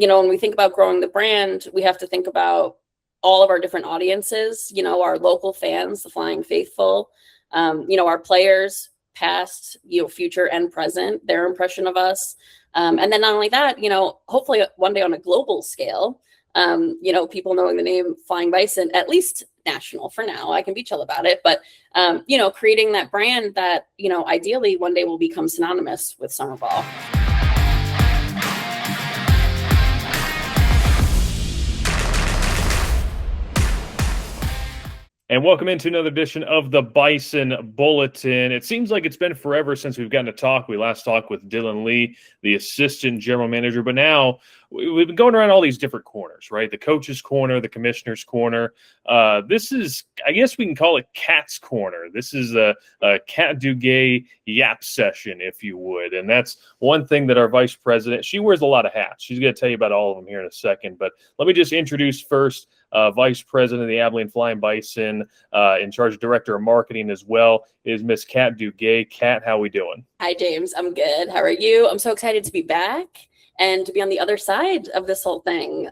when we think about growing the brand, we have to think about all of our different audiences, our local fans, the Flying Faithful, our players, past, future and present, their impression of us. And then not only that, hopefully one day on a global scale, people knowing the name Flying Bison, at least national for now. I can be chill about it, but, creating that brand that, ideally one day will become synonymous with summer ball. And welcome into another edition of the Bison Bulletin. It seems like it's been forever since we've gotten to talk. We last talked with Dylan Lee, the assistant general manager, but now we've been going around all these different corners, right? The coach's corner, the commissioner's corner. This is, I guess we can call it Cat's Corner. This is a Cat Duguay yap session, if you would. And that's one thing that our vice president, she wears a lot of hats. She's going to tell you about all of them here in a second. But let me just introduce first Vice President of the Abilene Flying Bison, in charge of Director of Marketing as well, is Miss Cat Duguay. Cat, how we doing? Hi, James. I'm good. How are you? I'm so excited to be back and to be on the other side of this whole thing.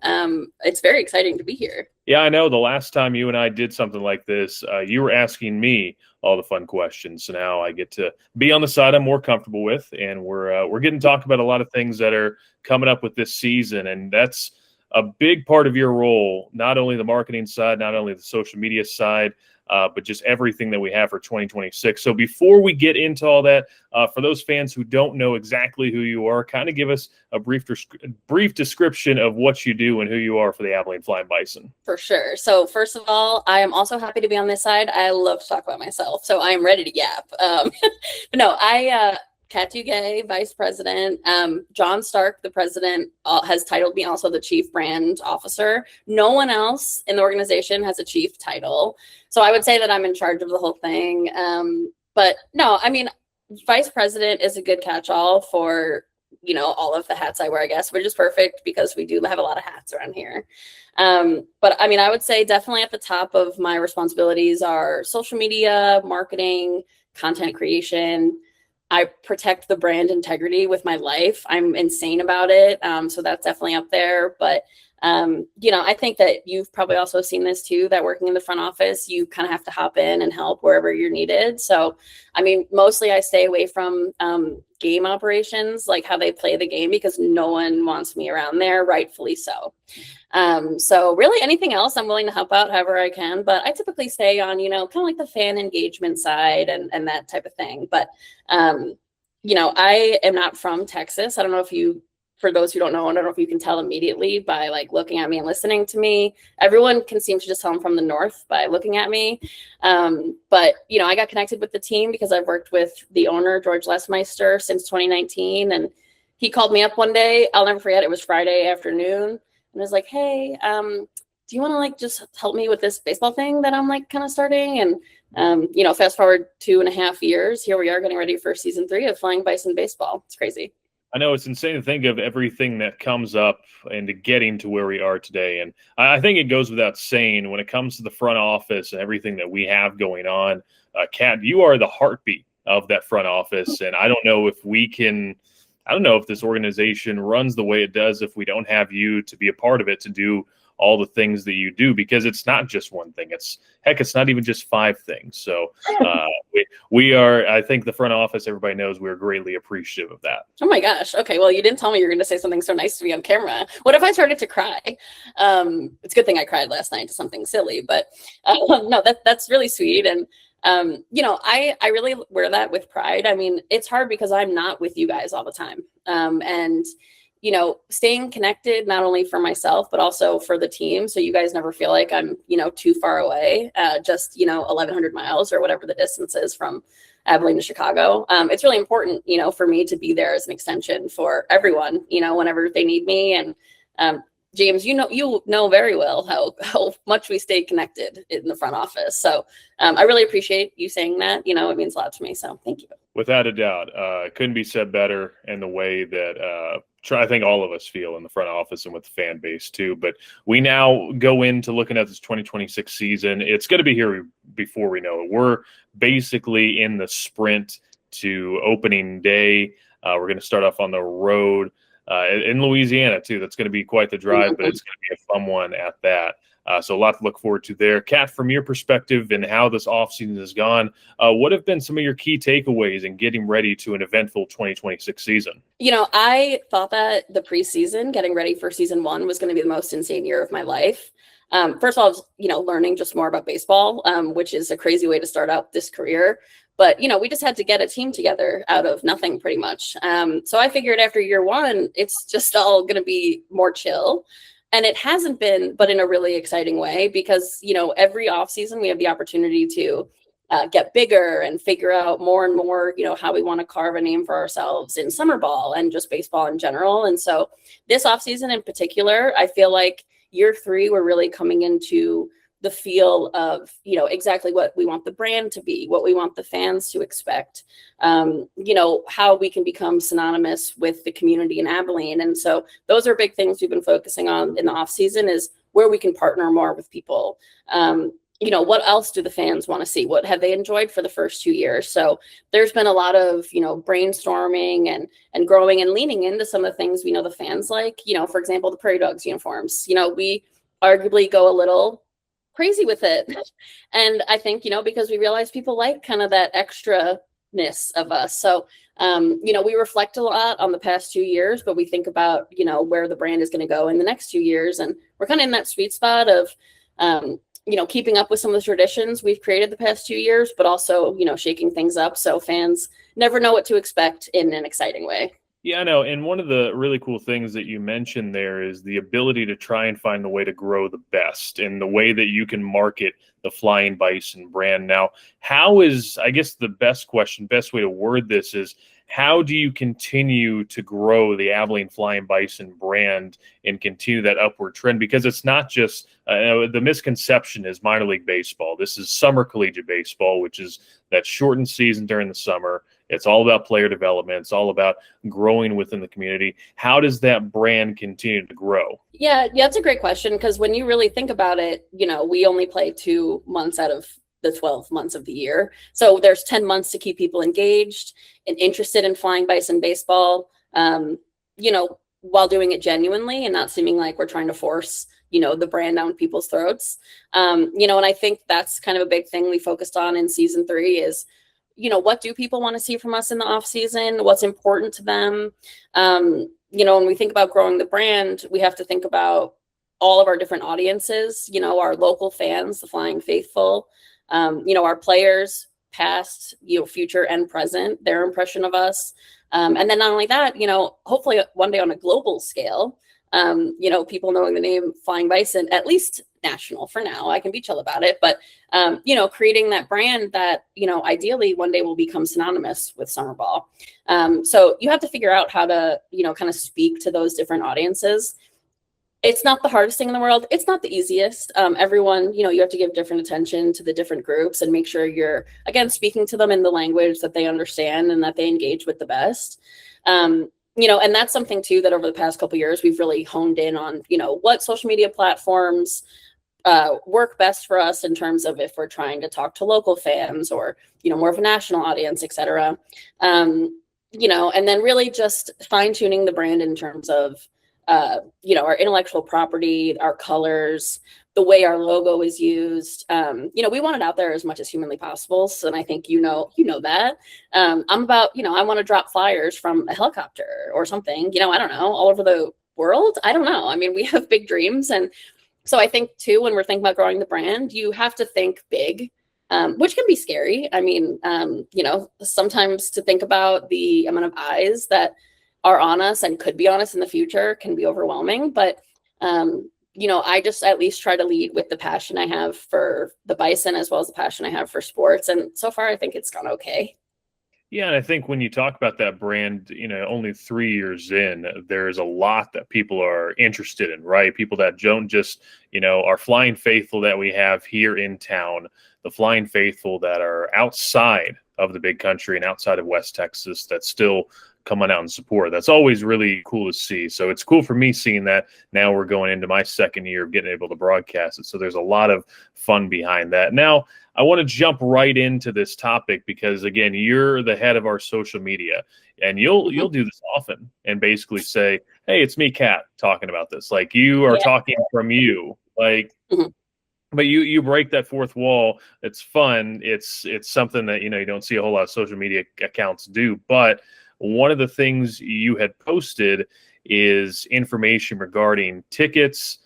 It's very exciting to be here. Yeah, I know. The last time you and I did something like this, you were asking me all the fun questions. So now I get to be on the side I'm more comfortable with, and we're getting to talk about a lot of things that are coming up with this season, and that's a big part of your role, not only the marketing side, not only the social media side, but just everything that we have for 2026. So before we get into all that, for those fans who don't know exactly who you are, kind of give us a brief description of what you do and who you are for the Abilene Flying Bison. For sure. So first of all, I am also happy to be on this side. I love to talk about myself, so I am ready to yap. But no, Cat Duguay, Vice President. John Stark, the President, has titled me also the Chief Brand Officer. No one else in the organization has a chief title. So I would say that I'm in charge of the whole thing. But no, I mean, Vice President is a good catch-all for, all of the hats I wear, I guess, which is perfect because we do have a lot of hats around here. But I mean, I would say definitely at the top of my responsibilities are social media, marketing, content creation. I protect the brand integrity with my life. I'm insane about it. So that's definitely up there. But, I think that you've probably also seen this too, that working in the front office, you kind of have to hop in and help wherever you're needed. So, I mean, mostly I stay away from game operations, like how they play the game, because no one wants me around there, rightfully so. So really anything else, I'm willing to help out however I can, but I typically stay on, kind of like the fan engagement side and that type of thing. But, I am not from Texas. I don't know if for those who don't know, I don't know if you can tell immediately by like looking at me and listening to me. Everyone can seem to just tell I'm from the North by looking at me. But, I got connected with the team because I've worked with the owner, George Lesmeister, since 2019. And he called me up one day. I'll never forget. It was Friday afternoon. And I was like, hey, do you want to like just help me with this baseball thing that I'm like kind of starting? And, fast forward 2.5 years, here we are getting ready for season 3 of Flying Bison Baseball. It's crazy. I know it's insane to think of everything that comes up and to getting to where we are today. And I think it goes without saying when it comes to the front office and everything that we have going on, Kat, you are the heartbeat of that front office. And I don't know if this organization runs the way it does if we don't have you to be a part of it, to do all the things that you do, because it's not just one thing. It's not even just 5 things. So we are, I think the front office, everybody knows we're greatly appreciative of that. Oh my gosh. Okay. Well, you didn't tell me you were going to say something so nice to me on camera. What if I started to cry? It's a good thing I cried last night to something silly, but no, that's really sweet. And I really wear that with pride. I mean, it's hard because I'm not with you guys all the time. And staying connected, not only for myself, but also for the team. So you guys never feel like I'm, too far away, just, 1,100 miles or whatever the distance is from Abilene to Chicago. It's really important, for me to be there as an extension for everyone, whenever they need me. And James, you know very well how much we stay connected in the front office. So I really appreciate you saying that. It means a lot to me. So thank you. Without a doubt. Couldn't be said better in the way that I think all of us feel in the front office and with the fan base too. But we now go into looking at this 2026 season. It's going to be here before we know it. We're basically in the sprint to opening day. We're going to start off on the road in Louisiana too. That's going to be quite the drive, but Mhm. it's going to be a fun one at that. So a lot to look forward to there. Kat, from your perspective and how this offseason has gone, what have been some of your key takeaways in getting ready to an eventful 2026 season? I thought that the preseason, getting ready for season one, was going to be the most insane year of my life. First of all, I was, learning just more about baseball, which is a crazy way to start out this career. But, we just had to get a team together out of nothing pretty much. So I figured after year one, it's just all going to be more chill. And it hasn't been, but in a really exciting way, because, every offseason we have the opportunity to get bigger and figure out more and more, how we want to carve a name for ourselves in summer ball and just baseball in general. And so this offseason in particular, I feel like year three, we're really coming into the feel of, exactly what we want the brand to be, what we want the fans to expect, how we can become synonymous with the community in Abilene. And so those are big things we've been focusing on in the off season, is where we can partner more with people. What else do the fans want to see? What have they enjoyed for the first 2 years? So there's been a lot of, brainstorming and growing and leaning into some of the things we know the fans like, for example, the Prairie Dogs uniforms. We arguably go a little crazy with it. And I think, because we realize people like kind of that extra-ness of us. So, we reflect a lot on the past 2 years, but we think about, where the brand is going to go in the next 2 years. And we're kind of in that sweet spot of, keeping up with some of the traditions we've created the past 2 years, but also, shaking things up so fans never know what to expect in an exciting way. Yeah, I know. And one of the really cool things that you mentioned there is the ability to try and find a way to grow the best and the way that you can market the Flying Bison brand. Now, how is, I guess the best way to word this is, how do you continue to grow the Abilene Flying Bison brand and continue that upward trend? Because it's not just the misconception is minor league baseball. This is summer collegiate baseball, which is that shortened season during the summer. It's all about player development. It's all about growing within the community. How does that brand continue to grow? Yeah, that's a great question, because when you really think about it, we only play 2 months out of the 12 months of the year. So there's 10 months to keep people engaged and interested in Flying Bison baseball, while doing it genuinely and not seeming like we're trying to force, the brand down people's throats. And I think that's kind of a big thing we focused on in season 3 is, what do people want to see from us in the off season? What's important to them? When we think about growing the brand, we have to think about all of our different audiences, our local fans, the Flying Faithful, our players, past, future and present, their impression of us. And then not only that, hopefully one day on a global scale, people knowing the name Flying Bison, at least national for now. I can be chill about it, but creating that brand that, ideally one day will become synonymous with summer ball. So you have to figure out how to, kind of speak to those different audiences. It's not the hardest thing in the world. It's not the easiest. Everyone, you have to give different attention to the different groups and make sure you're, again, speaking to them in the language that they understand and that they engage with the best. And that's something too that over the past couple of years we've really honed in on, what social media platforms work best for us in terms of if we're trying to talk to local fans or, more of a national audience, et cetera. And then really just fine tuning the brand in terms of, our intellectual property, our colors, the way our logo is used. We want it out there as much as humanly possible. So, and I think, that I'm about, I want to drop flyers from a helicopter or something, I don't know, all over the world. I don't know. I mean, we have big dreams. And so I think too, when we're thinking about growing the brand, you have to think big, which can be scary. I mean, sometimes to think about the amount of eyes that are on us and could be on us in the future can be overwhelming. But, I just at least try to lead with the passion I have for the Bison as well as the passion I have for sports. And so far, I think it's gone okay. Yeah, and I think when you talk about that brand, only 3 years in, there's a lot that people are interested in, right? People that don't just, our Flying Faithful that we have here in town, the Flying Faithful that are outside of the big country and outside of West Texas that still come on out and support. That's always really cool to see. So it's cool for me seeing that. Now we're going into my second year of getting able to broadcast it. So there's a lot of fun behind that. Now, I want to jump right into this topic because, again, you're the head of our social media, and you'll do this often and basically say, hey, it's me, Cat, talking about this. Like, you are talking from you. Like, but you break that fourth wall. It's fun. It's something that, you don't see a whole lot of social media accounts do. But one of the things you had posted is information regarding tickets.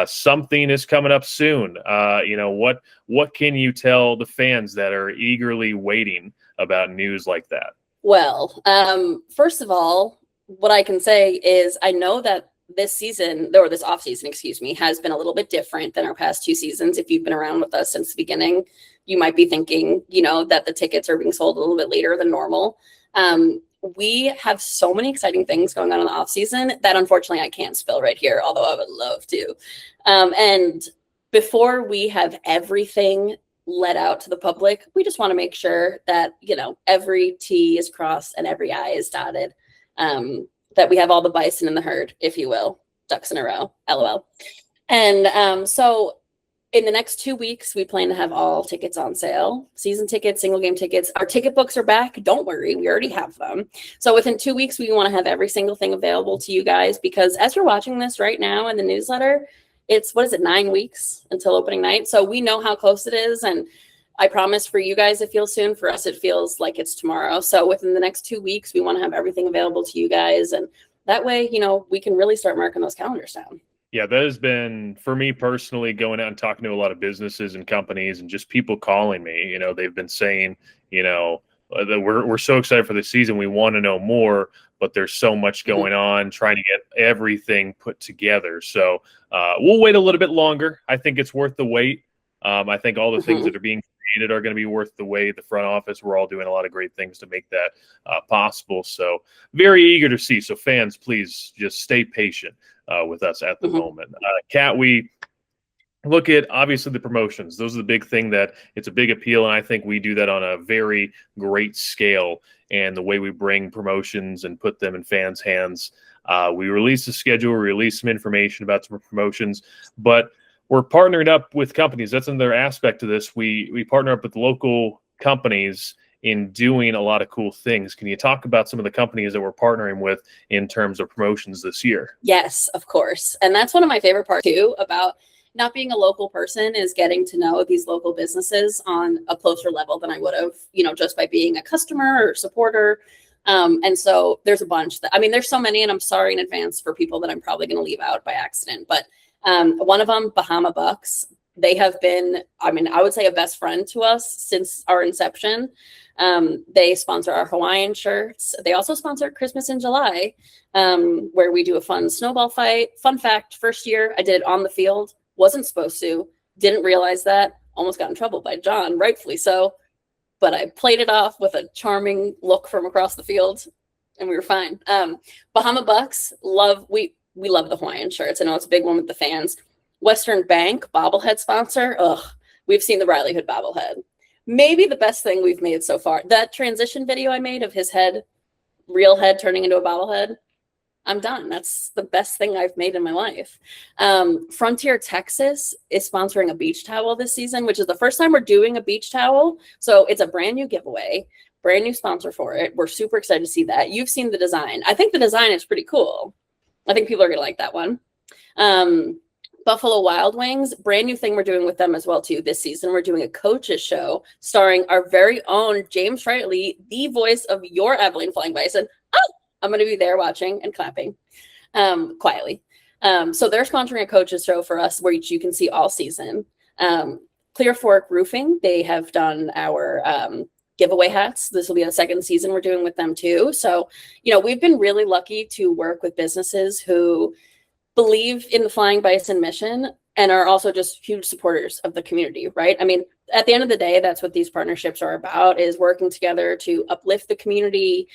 Something is coming up soon. What can you tell the fans that are eagerly waiting about news like that? Well, first of all, what I can say is I know that this season, or this off season, excuse me, has been a little bit different than our past 2 seasons. If you've been around with us since the beginning, you might be thinking, that the tickets are being sold a little bit later than normal. We have so many exciting things going on in the off season that unfortunately I can't spill right here, although I would love to. And before we have everything let out to the public, we just want to make sure that, every T is crossed and every I is dotted. That we have all the bison in the herd, if you will, ducks in a row, LOL. And so in the next 2 weeks, we plan to have all tickets on sale, season tickets, single game tickets. Our ticket books are back. Don't worry, we already have them. So within 2 weeks, we want to have every single thing available to you guys, because as you're watching this right now in the newsletter, it's, 9 weeks until opening night. So we know how close it is. And I promise for you guys, it feels soon. For us, it feels like it's tomorrow. So within the next 2 weeks, we want to have everything available to you guys. And that way, we can really start marking those calendars down. Yeah, that has been, for me personally, going out and talking to a lot of businesses and companies and just people calling me. They've been saying, that we're so excited for the season. We want to know more, but there's so much going on, trying to get everything put together. So we'll wait a little bit longer. I think it's worth the wait. I think all the things that are being created are going to be worth the wait. The front office, we're all doing a lot of great things to make that possible. So very eager to see. So fans, please just stay patient with us at the moment. Kat, we look at obviously the promotions. Those are the big thing that it's a big appeal. And I think we do that on a very great scale. And the way we bring promotions and put them in fans' hands, we release the schedule, we release some information about some promotions, but we're partnering up with companies. That's another aspect of this. We partner up with local companies in doing a lot of cool things. Can you talk about some of the companies that we're partnering with in terms of promotions this year? Yes, of course. And that's one of my favorite parts too about not being a local person, is getting to know these local businesses on a closer level than I would have, just by being a customer or supporter. And so there's a bunch there's so many, and I'm sorry in advance for people that I'm probably going to leave out by accident, but one of them, Bahama Bucks, they have been, I would say a best friend to us since our inception. They sponsor our Hawaiian shirts. They also sponsor Christmas in July, where we do a fun snowball fight. Fun fact, first year I did it on the field, wasn't supposed to, didn't realize that, almost got in trouble by John, rightfully so. But I played it off with a charming look from across the field, and we were fine. Bahama Bucks, we love the Hawaiian shirts. I know it's a big one with the fans. Western Bank, bobblehead sponsor. We've seen the Riley Hood bobblehead. Maybe the best thing we've made so far. That transition video I made of his head, real head turning into a bobblehead, I'm done. That's the best thing I've made in my life. Frontier Texas is sponsoring a beach towel this season, which is the first time we're doing a beach towel. So it's a brand new giveaway, brand new sponsor for it. We're super excited to see that. You've seen the design. I think the design is pretty cool. I think people are going to like that one. Buffalo Wild Wings, brand new thing we're doing with them as well too this season. We're doing a coaches show starring our very own James Riley, the voice of your Abilene Flying Bison. Oh, I'm going to be there watching and clapping quietly. So they're sponsoring a coaches show for us, where you can see all season. Clear Fork Roofing, they have done our giveaway hats. This will be the second season we're doing with them too. So, we've been really lucky to work with businesses who believe in the Flying Bison mission and are also just huge supporters of the community, right? At the end of the day, that's what these partnerships are about, is working together to uplift the community,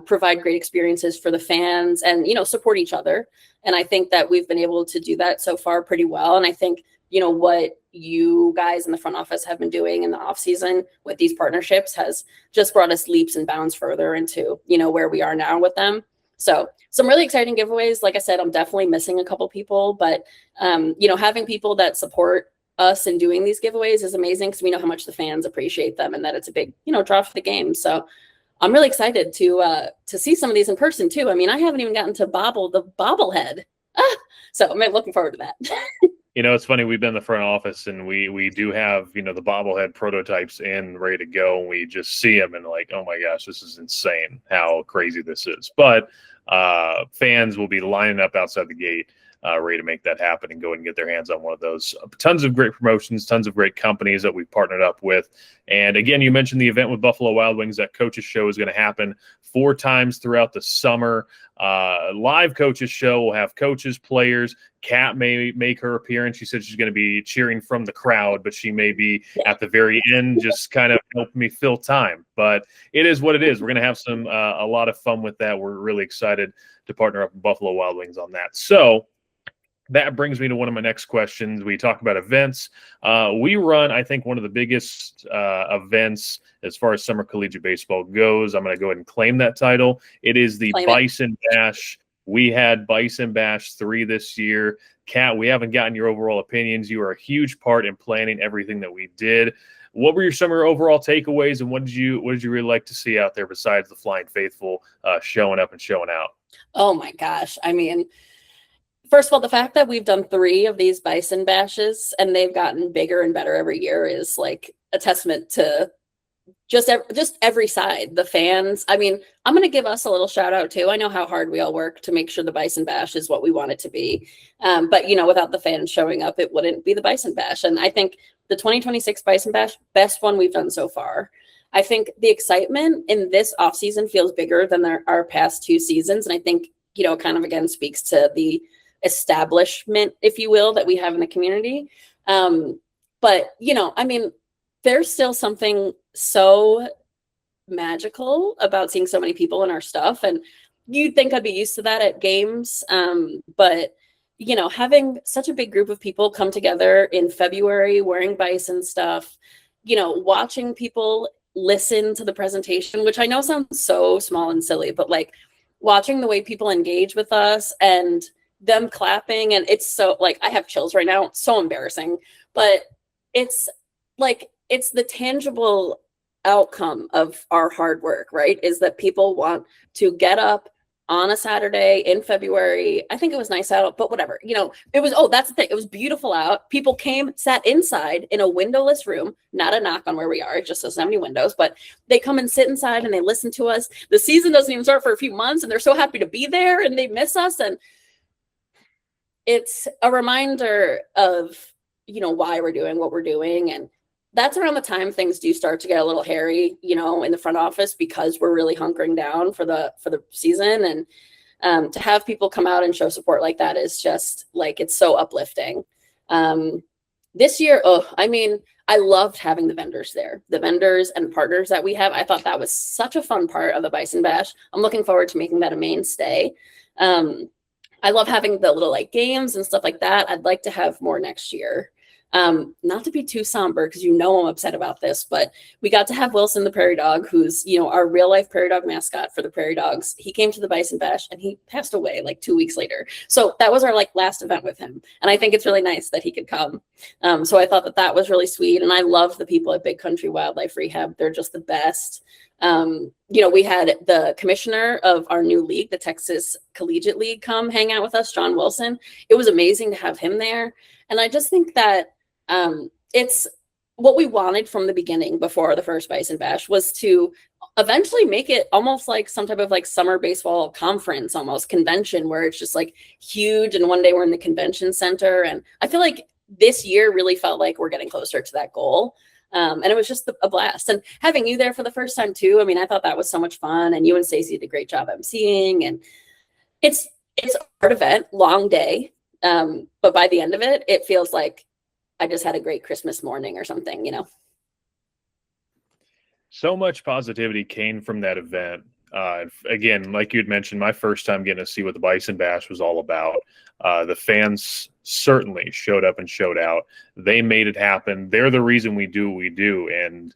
provide great experiences for the fans, and, support each other. And I think that we've been able to do that so far pretty well. And I think, what you guys in the front office have been doing in the off season with these partnerships has just brought us leaps and bounds further into, where we are now with them. So some really exciting giveaways. Like I said, I'm definitely missing a couple people, but, having people that support us in doing these giveaways is amazing, because we know how much the fans appreciate them and that it's a big, draw for the game. So I'm really excited to see some of these in person too. I mean, I haven't even gotten to bobble the bobblehead. So I'm looking forward to that. It's funny. We've been in the front office, and we do have the bobblehead prototypes in ready to go. And we just see them and like, oh my gosh, this is insane! How crazy this is. But fans will be lining up outside the gate, ready to make that happen and go and get their hands on one of those. Tons of great promotions, tons of great companies that we've partnered up with. And again, you mentioned the event with Buffalo Wild Wings. That coaches show is going to happen 4 times throughout the summer. Live coaches show. We'll have coaches, players. Kat may make her appearance. She said she's going to be cheering from the crowd, but she may be at the very end, just kind of helping me fill time. But it is what it is. We're going to have a lot of fun with that. We're really excited to partner up with Buffalo Wild Wings on that. So that brings me to one of my next questions. We talk about events. We run, I think, one of the biggest events as far as summer collegiate baseball goes. I'm going to go ahead and claim that title. It is the Bison Bash. We had Bison Bash 3 this year. Kat, we haven't gotten your overall opinions. You were a huge part in planning everything that we did. What were your summer overall takeaways, and what did you really like to see out there besides the Flying Faithful showing up and showing out? Oh my gosh. I mean, first of all, the fact that we've done 3 of these Bison Bashes and they've gotten bigger and better every year is like a testament to just every side. The fans. I mean, I'm going to give us a little shout out too. I know how hard we all work to make sure the Bison Bash is what we want it to be. But without the fans showing up, it wouldn't be the Bison Bash. And I think the 2026 Bison Bash, best one we've done so far. I think the excitement in this offseason feels bigger than our past 2 seasons. And I think, kind of again speaks to the establishment, if you will, that we have in the community. But I mean, there's still something so magical about seeing so many people in our stuff, and you'd think I'd be used to that at games, but having such a big group of people come together in February wearing Bison stuff, watching people listen to the presentation, which I know sounds so small and silly, but like watching the way people engage with us and them clapping, and it's so like I have chills right now. It's so embarrassing, but it's like it's the tangible outcome of our hard work, right? Is that people want to get up on a Saturday in February. I think it was nice out, but whatever. It was, that's the thing. It was beautiful out. People came, sat inside in a windowless room, not a knock on where we are. It just doesn't have any windows, but they come and sit inside and they listen to us. The season doesn't even start for a few months and they're so happy to be there and they miss us. And it's a reminder of, why we're doing what we're doing. And that's around the time things do start to get a little hairy, in the front office, because we're really hunkering down for the season. And to have people come out and show support like that is just like, it's so uplifting. This year, I mean, I loved having the vendors there, the vendors and partners that we have. I thought that was such a fun part of the Bison Bash. I'm looking forward to making that a mainstay. I love having the little like games and stuff like that. I'd like to have more next year. Not to be too somber, because I'm upset about this, but we got to have Wilson the Prairie Dog, who's our real life Prairie Dog mascot for the Prairie Dogs. He came to the Bison Bash and he passed away like 2 weeks later. So that was our like last event with him, and I think it's really nice that he could come. So I thought that was really sweet, and I love the people at Big Country Wildlife Rehab. They're just the best. We had the commissioner of our new league, the Texas Collegiate League, come hang out with us, John Wilson. It was amazing to have him there, and I just think that it's what we wanted from the beginning before the first Bison Bash was to eventually make it almost like some type of like summer baseball conference, almost convention, where it's just like huge. And one day we're in the convention center. And I feel like this year really felt like we're getting closer to that goal. And it was just a blast. And having you there for the first time too, I mean, I thought that was so much fun. And you and Stacey did a great job emceeing. And it's a hard event, long day. But by the end of it, it feels like I just had a great Christmas morning or something, So much positivity came from that event. Again, like you had mentioned, my first time getting to see what the Bison Bash was all about. The fans certainly showed up and showed out. They made it happen. They're the reason we do what we do. And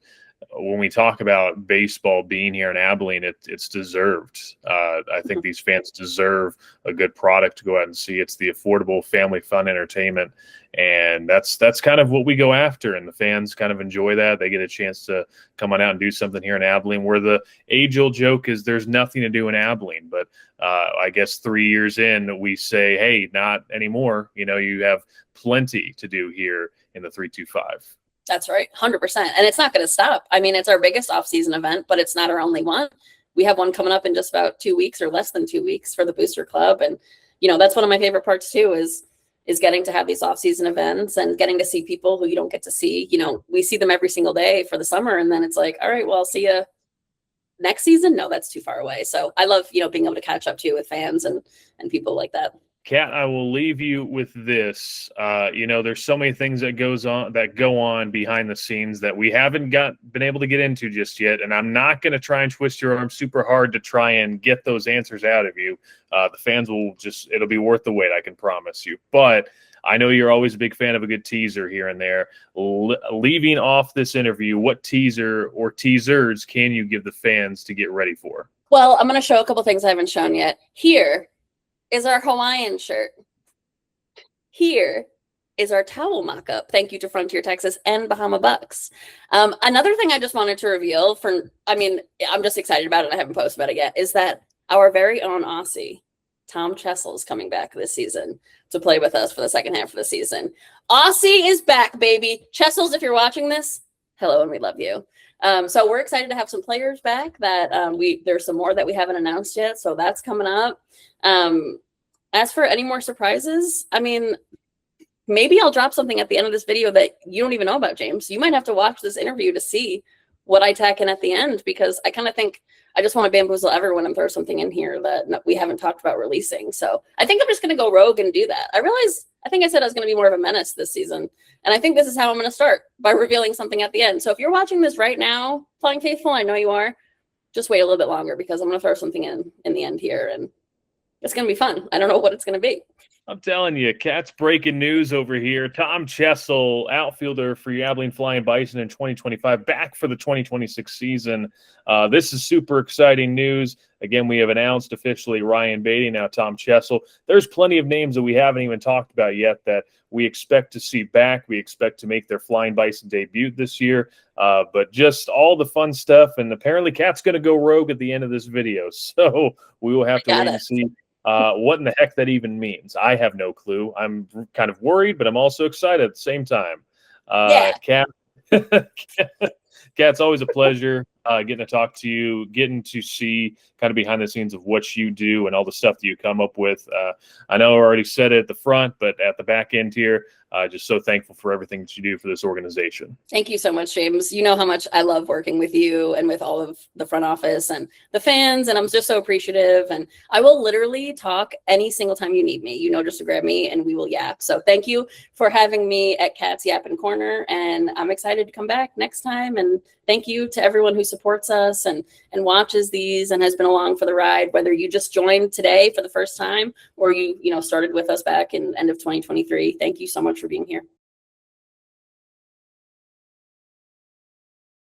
when we talk about baseball being here in Abilene, it's deserved. I think these fans deserve a good product to go out and see. It's the affordable family fun entertainment, and that's kind of what we go after. And the fans kind of enjoy that. They get a chance to come on out and do something here in Abilene, where the age-old joke is there's nothing to do in Abilene. But I guess 3 years in, we say, hey, not anymore. You know, you have plenty to do here in the 325. That's right, 100%. And it's not going to stop. I mean, it's our biggest off-season event, but it's not our only one. We have one coming up in just about 2 weeks or less than 2 weeks for the Booster Club. And, you know, that's one of my favorite parts too, is getting to have these off-season events and getting to see people who you don't get to see. You know, we see them every single day for the summer, and then it's like, all right, well, I'll see you next season. No, that's too far away. So I love, you know, being able to catch up to with fans and people like that. Kat, I will leave you with this. You know, there's so many things that go on behind the scenes that we haven't been able to get into just yet, and I'm not going to try and twist your arm super hard to try and get those answers out of you. The fans will it'll be worth the wait, I can promise you. But I know you're always a big fan of a good teaser here and there. Leaving off this interview, what teaser or teasers can you give the fans to get ready for? Well, I'm going to show a couple things I haven't shown yet. Here is our Hawaiian shirt. Here is our towel mock-up. Thank you to Frontier Texas and Bahama Bucks. Another thing I just wanted to reveal I'm just excited about it. I haven't posted about it yet, is that our very own Aussie, Tom Chessel, is coming back this season to play with us for the second half of the season. Aussie is back, baby. Chessels, if you're watching this, hello, and we love you. So we're excited to have some players back that there's some more that we haven't announced yet. So that's coming up. As for any more surprises, I mean, maybe I'll drop something at the end of this video that you don't even know about, James. You might have to watch this interview to see what I tack in at the end, because I kind of think I just want to bamboozle everyone and throw something in here that we haven't talked about releasing. So I think I'm just going to go rogue and do that. I think I said I was going to be more of a menace this season. And I think this is how I'm going to start, by revealing something at the end. So if you're watching this right now, Flying Faithful, I know you are, just wait a little bit longer, because I'm going to throw something in the end here, and it's going to be fun. I don't know what it's going to be. I'm telling you, Cat's breaking news over here. Tom Chessel, outfielder for your Abilene Flying Bison in 2025, back for the 2026 season. This is super exciting news. Again, we have announced officially Ryan Beatty, now Tom Chessel. There's plenty of names that we haven't even talked about yet that we expect to see back. We expect to make their Flying Bison debut this year. But just all the fun stuff. And apparently Cat's going to go rogue at the end of this video. So we will have to wait and see what in the heck that even means. I have no clue. I'm kind of worried, but I'm also excited at the same time. Cat, Cat's always a pleasure getting to talk to you, getting to see kind of behind the scenes of what you do and all the stuff that you come up with. I know I already said it at the front, but at the back end here, just so thankful for everything that you do for this organization. Thank you so much, James. You know how much I love working with you and with all of the front office and the fans, and I'm just so appreciative. And I will literally talk any single time you need me, just to grab me and we will yap. So thank you for having me at Cat's Yappin' Corner, and I'm excited to come back next time. And thank you to everyone who supports us and watches these and has been along for the ride, whether you just joined today for the first time or you started with us back in end of 2023. Thank you so much for being here.